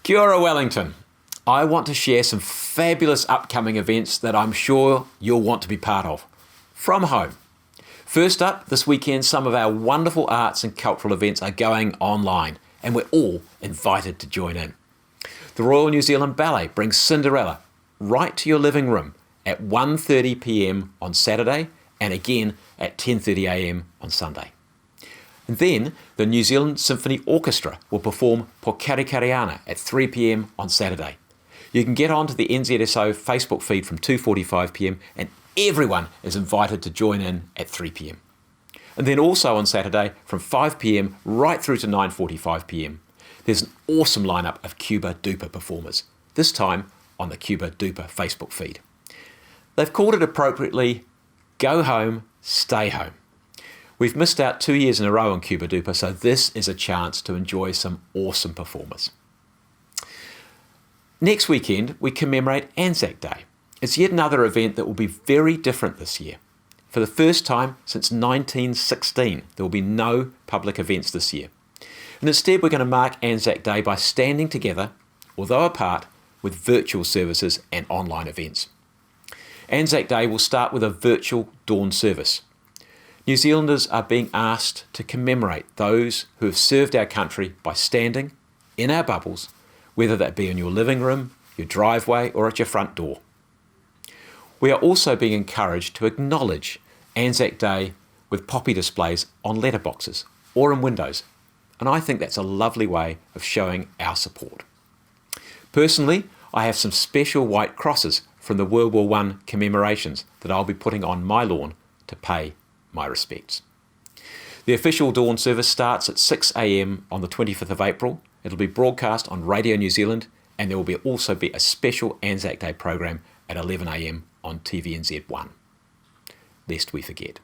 Kia ora, Wellington. I want to share some fabulous upcoming events that I'm sure you'll want to be part of, from home. First up, this weekend, some of our wonderful arts and cultural events are going online, and we're all invited to join in. The Royal New Zealand Ballet brings Cinderella right to your living room at 1:30 p.m. on Saturday and again at 10:30 a.m. on Sunday. And then the New Zealand Symphony Orchestra will perform Pokarikariana at 3 p.m. on Saturday. You can get onto the NZSO Facebook feed from 2:45 p.m. and everyone is invited to join in at 3 p.m. And then also on Saturday from 5 p.m. right through to 9:45 p.m. there's an awesome lineup of Cuba Duper performers, this time on the Cuba Duper Facebook feed. They've called it appropriately, Go Home, Stay Home. We've missed out 2 years in a row on Cuba Duper, so this is a chance to enjoy some awesome performers. Next weekend, we commemorate Anzac Day. It's yet another event that will be very different this year. For the first time since 1916, there will be no public events this year. And instead, we're going to mark Anzac Day by standing together, although apart, with virtual services and online events. Anzac Day will start with a virtual dawn service. New Zealanders are being asked to commemorate those who have served our country by standing in our bubbles, whether that be in your living room, your driveway, or at your front door. We are also being encouraged to acknowledge Anzac Day with poppy displays on letterboxes or in windows, and I think that's a lovely way of showing our support. Personally, I have some special white crosses from the World War I commemorations that I'll be putting on my lawn to pay my respects. The official dawn service starts at 6 a.m. on the 25th of April. It'll be broadcast on Radio New Zealand, and there will also be a special Anzac Day program at 11 a.m. on TVNZ1, lest we forget.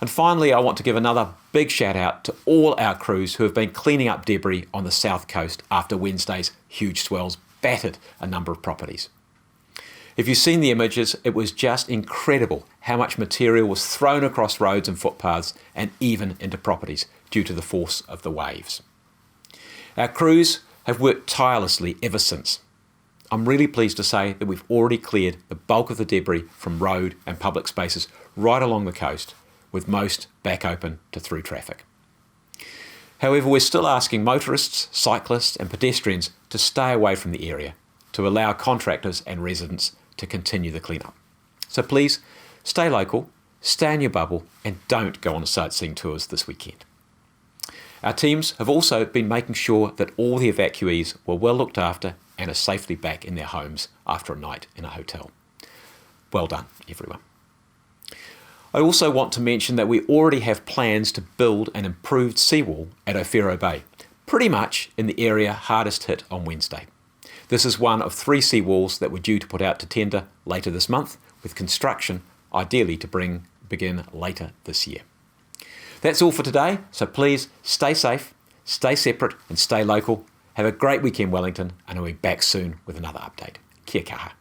And finally, I want to give another big shout out to all our crews who have been cleaning up debris on the south coast after Wednesday's huge swells battered a number of properties. If you've seen the images, it was just incredible how much material was thrown across roads and footpaths and even into properties due to the force of the waves. Our crews have worked tirelessly ever since. I'm really pleased to say that we've already cleared the bulk of the debris from road and public spaces right along the coast, with most back open to through traffic. However, we're still asking motorists, cyclists and pedestrians to stay away from the area to allow contractors and residents to continue the cleanup. So please, stay local, stay in your bubble and don't go on sightseeing tours this weekend. Our teams have also been making sure that all the evacuees were well looked after and are safely back in their homes after a night in a hotel. Well done, everyone. I also want to mention that we already have plans to build an improved seawall at O'Whero Bay, pretty much in the area hardest hit on Wednesday. This is one of 3 seawalls that we're due to put out to tender later this month, with construction ideally to begin later this year. That's all for today, so please stay safe, stay separate and stay local. Have a great weekend, Wellington, and I'll be back soon with another update. Kia kaha.